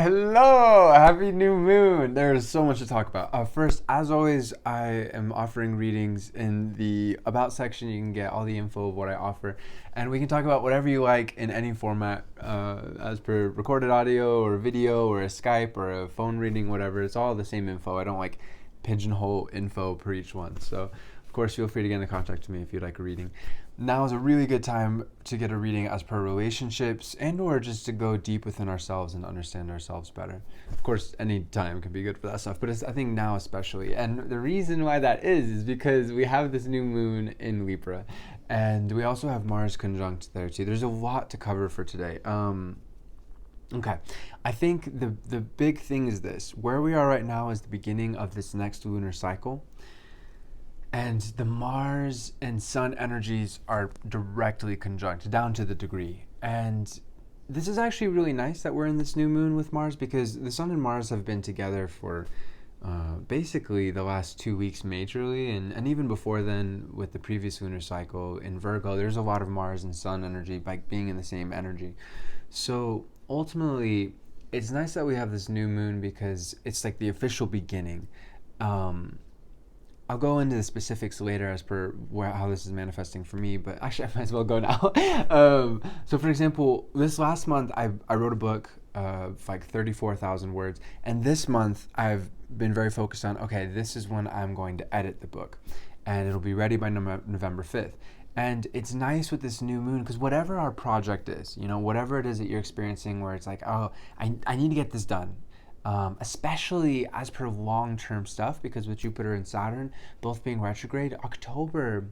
Hello! Happy new moon! There's so much to talk about. First, as always, I am offering readings in the About section. You can get all the info of what I offer, and we can talk about whatever you like in any format, as per recorded audio or video or a Skype or a phone reading, whatever. It's all the same info. I don't like pigeonhole info per each one. So, of course, feel free to get in contact with me if you'd like a reading. Now is a really good time to get a reading as per relationships and or just to go deep within ourselves and understand ourselves better. Of course, any time can be good for that stuff, but I think now especially. And the reason why that is because we have this new moon in Libra, and we also have Mars conjunct there too. There's a lot to cover for today. Okay, I think the big thing is this. Where we are right now is the beginning of this next lunar cycle. And the Mars and Sun energies are directly conjunct, down to the degree. And this is actually really nice that we're in this new moon with Mars, because the Sun and Mars have been together for basically the last 2 weeks majorly. And even before then, with the previous lunar cycle in Virgo, there's a lot of Mars and Sun energy, like being in the same energy. So ultimately, it's nice that we have this new moon because it's like the official beginning. I'll go into the specifics later as per how this is manifesting for me, but actually I might as well go now. So for example, this last month I wrote a book of like 34,000 words, and this month I've been very focused on, okay, this is when I'm going to edit the book, and it'll be ready by November 5th. And it's nice with this new moon because whatever our project is, whatever it is that you're experiencing where it's like, oh, I need to get this done. Especially as per long-term stuff, because with Jupiter and Saturn both being retrograde, October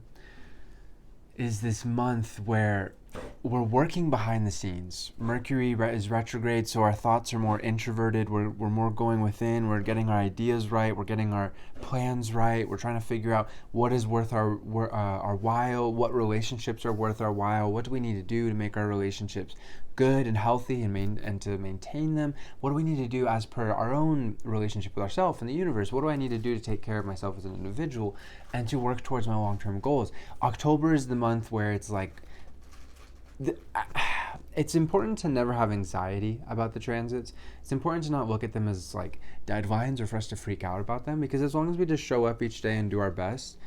is this month where we're working behind the scenes. Mercury is retrograde, so our thoughts are more introverted. We're more going within. We're getting our ideas right. We're getting our plans right. We're trying to figure out what is worth our while, what relationships are worth our while, what do we need to do to make our relationships good and healthy and to maintain them. What do we need to do as per our own relationship with ourselves and the universe? What do I need to do to take care of myself as an individual and to work towards my long-term goals? October is the month where it's like, it's important to never have anxiety about the transits. It's important to not look at them as like deadlines or for us to freak out about them, because as long as we just show up each day and do our best,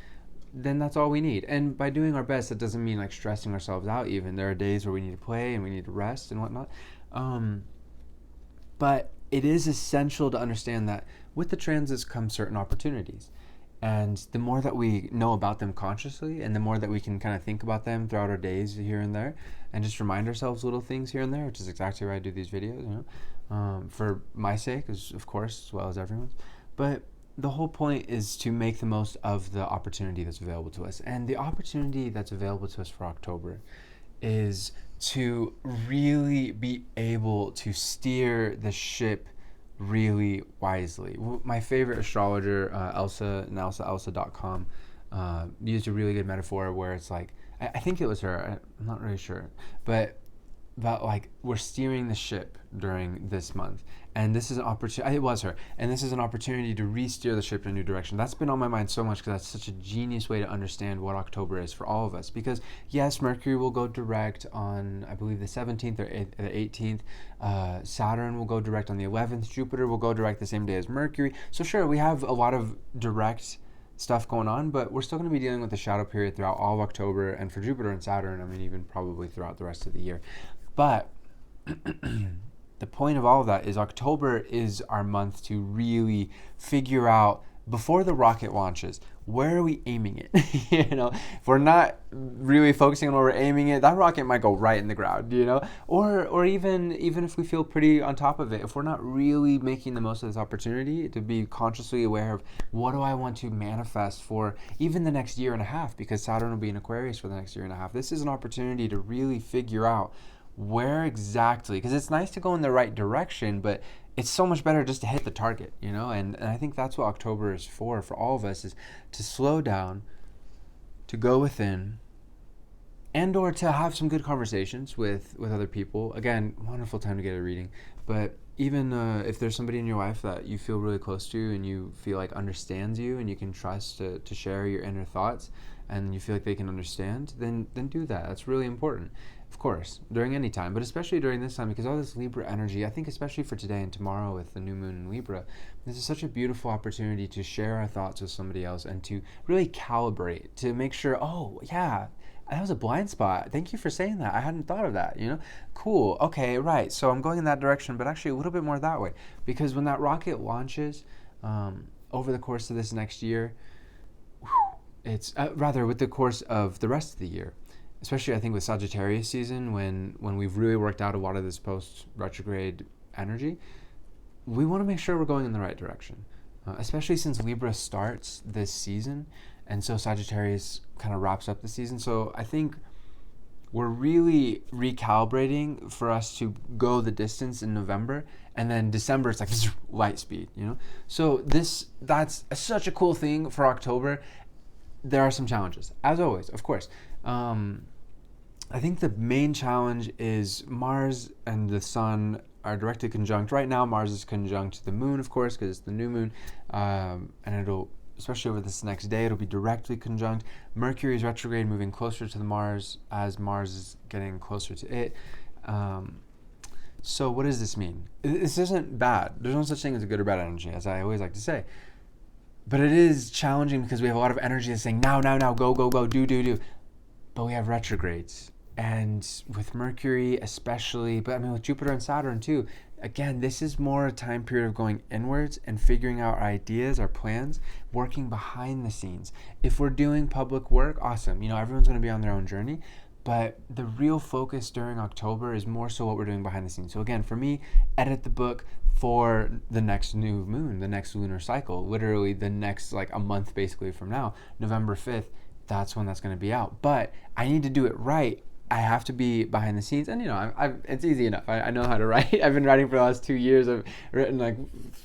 then that's all we need. And by doing our best, that doesn't mean like stressing ourselves out. Even there are days where we need to play and we need to rest and whatnot. But it is essential to understand that with the transits come certain opportunities. And the more that we know about them consciously, and the more that we can kind of think about them throughout our days here and there, and just remind ourselves little things here and there, which is exactly why I do these videos, for my sake, of course, as well as everyone's. But the whole point is to make the most of the opportunity that's available to us. And the opportunity that's available to us for October is to really be able to steer the ship really wisely. My favorite astrologer, Elsa, and elsa.com, used a really good metaphor where it's like, I think it was her, I'm not really sure, but about like we're steering the ship during this month, and this is an opportunity. It was her, and this is an opportunity to re-steer the ship in a new direction. That's been on my mind so much because that's such a genius way to understand what October is for all of us. Because yes, Mercury will go direct on, I believe, the 17th or the 18th. Saturn will go direct on the 11th. Jupiter will go direct the same day as Mercury. So sure, we have a lot of direct stuff going on, but we're still going to be dealing with the shadow period throughout all of October, and for Jupiter and Saturn, I mean, even probably throughout the rest of the year. But the point of all of that is October is our month to really figure out, before the rocket launches, where are we aiming it? If we're not really focusing on where we're aiming it, that rocket might go right in the ground, or even if we feel pretty on top of it, if we're not really making the most of this opportunity to be consciously aware of what do I want to manifest for even the next year and a half, because Saturn will be in Aquarius for the next year and a half. This is an opportunity to really figure out where exactly, because it's nice to go in the right direction, but it's so much better just to hit the target, and I think that's what October is for all of us, is to slow down, to go within, and or to have some good conversations with other people. Again, wonderful time to get a reading, but even if there's somebody in your life that you feel really close to and you feel like understands you and you can trust to share your inner thoughts and you feel like they can understand, then do that. That's really important. of course, during any time, but especially during this time, because all this Libra energy, I think especially for today and tomorrow with the new moon in Libra, this is such a beautiful opportunity to share our thoughts with somebody else and to really calibrate, to make sure, oh, yeah, that was a blind spot. Thank you for saying that. I hadn't thought of that, Cool. Okay, right. So I'm going in that direction, but actually a little bit more that way. Because when that rocket launches over the course of this next year, it's rather with the course of the rest of the year, especially I think with Sagittarius season, when we've really worked out a lot of this post-retrograde energy, we want to make sure we're going in the right direction, especially since Libra starts this season, and so Sagittarius kind of wraps up the season. So I think we're really recalibrating for us to go the distance in November, and then December it's like light speed, So that's such a cool thing for October. There are some challenges, as always, of course. I think the main challenge is Mars and the Sun are directly conjunct. Right now, Mars is conjunct the Moon, of course, because it's the new moon, and it'll, especially over this next day, it'll be directly conjunct. Mercury is retrograde, moving closer to the Mars as Mars is getting closer to it. So what does this mean? This isn't bad. There's no such thing as a good or bad energy, as I always like to say. But it is challenging because we have a lot of energy that's saying, now, go, do. But we have retrogrades. And with Mercury especially, but I mean with Jupiter and Saturn too, again, this is more a time period of going inwards and figuring out our ideas, our plans, working behind the scenes. If we're doing public work, awesome. Everyone's going to be on their own journey. But the real focus during October is more so what we're doing behind the scenes. So again, for me, edit the book for the next new moon, the next lunar cycle, literally the next a month basically from now, November 5th, that's when that's going to be out. But I need to do it right. I have to be behind the scenes, and it's easy enough. I know how to write. I've been writing for the last 2 years. I've written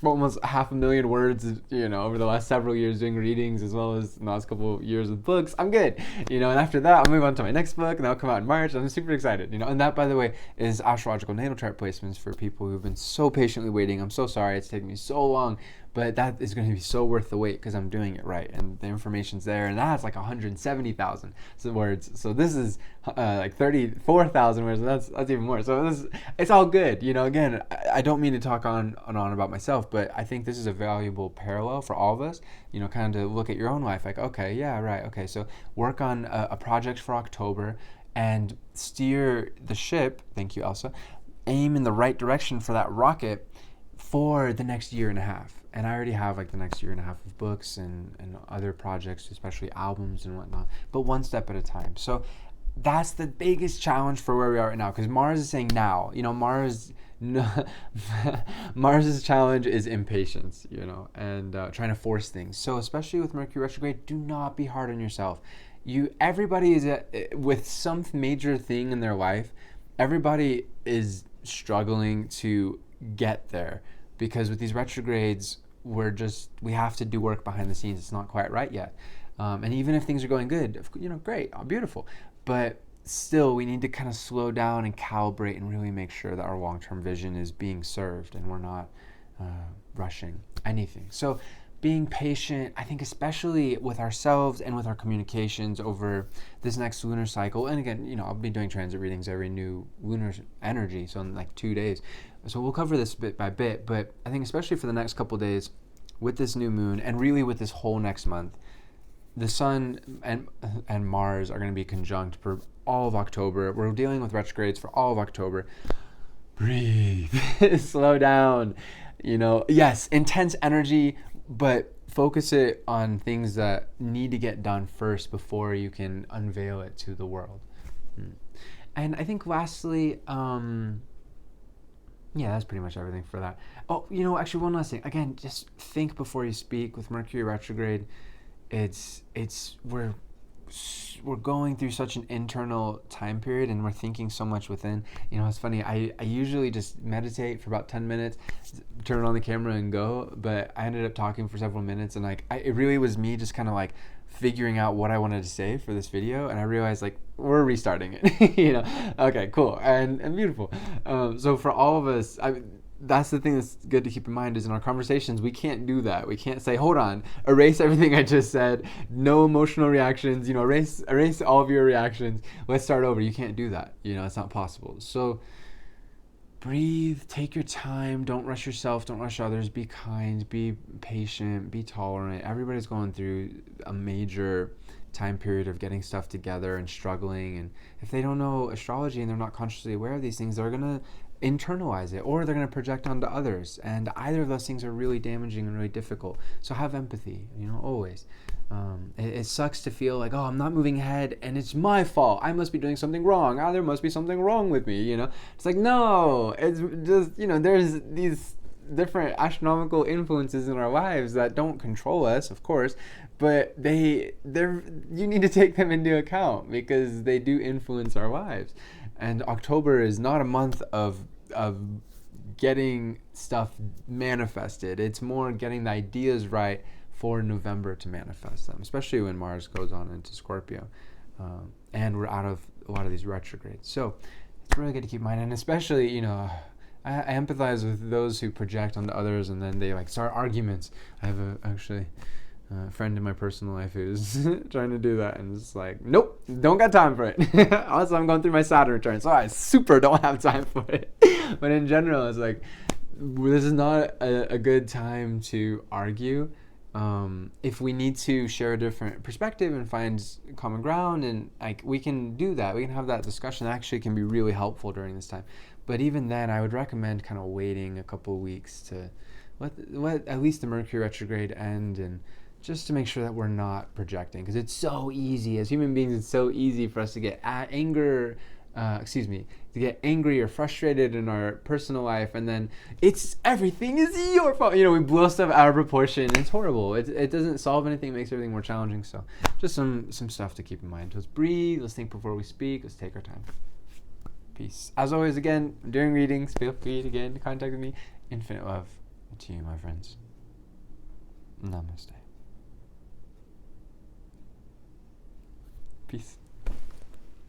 almost 500,000 words, over the last several years doing readings, as well as the last couple of years with books. I'm good, and after that, I'll move on to my next book, and that'll come out in March. I'm super excited, and that, by the way, is astrological natal chart placements for people who've been so patiently waiting. I'm so sorry it's taken me so long, but that is going to be so worth the wait because I'm doing it right, and the information's there, and that's 170,000 words. So this is 34,000 words. That's even more. So it's all good. Again, I don't mean to talk on and on about myself, but I think this is a valuable parallel for all of us. Kind of to look at your own life. Okay, yeah, right. Okay, so work on a project for October and steer the ship. Thank you, Elsa. Aim in the right direction for that rocket for the next year and a half. And I already have the next year and a half of books and other projects, especially albums and whatnot, but one step at a time. So that's the biggest challenge for where we are right now, because Mars is saying now, Mars's challenge is impatience, and trying to force things. So especially with Mercury retrograde, do not be hard on yourself. Everybody is with some major thing in their life, everybody is struggling to get there. Because with these retrogrades, we have to do work behind the scenes. It's not quite right yet. And even if things are going good, great, beautiful. But still, we need to kind of slow down and calibrate and really make sure that our long-term vision is being served and we're not rushing anything. So being patient, I think especially with ourselves and with our communications over this next lunar cycle. And again, I'll be doing transit readings every new lunar energy, so in 2 days. So we'll cover this bit by bit, but I think especially for the next couple of days with this new moon and really with this whole next month, the Sun and Mars are going to be conjunct for all of October. We're dealing with retrogrades for all of October. Breathe. Slow down. Yes, intense energy, but focus it on things that need to get done first before you can unveil it to the world. And I think lastly, yeah, that's pretty much everything for that. Oh, actually one last thing. Again, just think before you speak. With Mercury retrograde, we're going through such an internal time period, and we're thinking so much within. It's funny. I usually just meditate for about 10 minutes, turn on the camera and go. But I ended up talking for several minutes, and it really was me just kind of figuring out what I wanted to say for this video, and I realized we're restarting it. Okay, cool and beautiful. So for all of us, that's the thing that's good to keep in mind is in our conversations, we can't do that. We can't say, hold on, erase everything I just said, no emotional reactions, erase all of your reactions. Let's start over. You can't do that. It's not possible. So breathe, take your time, don't rush yourself, don't rush others, be kind, be patient, be tolerant. Everybody's going through a major time period of getting stuff together and struggling, and if they don't know astrology and they're not consciously aware of these things, they're going to internalize it or they're going to project onto others, and either of those things are really damaging and really difficult. So have empathy, always. It sucks to feel like, oh, I'm not moving ahead and it's my fault, I must be doing something wrong, there must be something wrong with me. It's like, no, it's just, there's these different astronomical influences in our lives that don't control us, of course, but you need to take them into account because they do influence our lives. And October is not a month of getting stuff manifested. It's more getting the ideas right for November to manifest them, especially when Mars goes on into Scorpio, and we're out of a lot of these retrogrades. So it's really good to keep in mind, and especially, I empathize with those who project onto others and then they start arguments. I have a friend in my personal life who's trying to do that, and it's like, nope, don't got time for it. Also, I'm going through my Saturn return, so I super don't have time for it. But in general, it's like, this is not a good time to argue. If we need to share a different perspective and find common ground, and we can do that, we can have that discussion. That actually can be really helpful during this time. But even then, I would recommend kind of waiting a couple of weeks to let at least the Mercury retrograde end, and just to make sure that we're not projecting, because it's so easy as human beings. It's so easy for us to get to get angry or frustrated in our personal life, and then everything is your fault. We blow stuff out of proportion. It's horrible. It doesn't solve anything. It makes everything more challenging. So just some stuff to keep in mind. Let's breathe. Let's think before we speak. Let's take our time. Peace. As always, again, during readings, feel free to contact me. Infinite love to you, my friends. Namaste. Peace.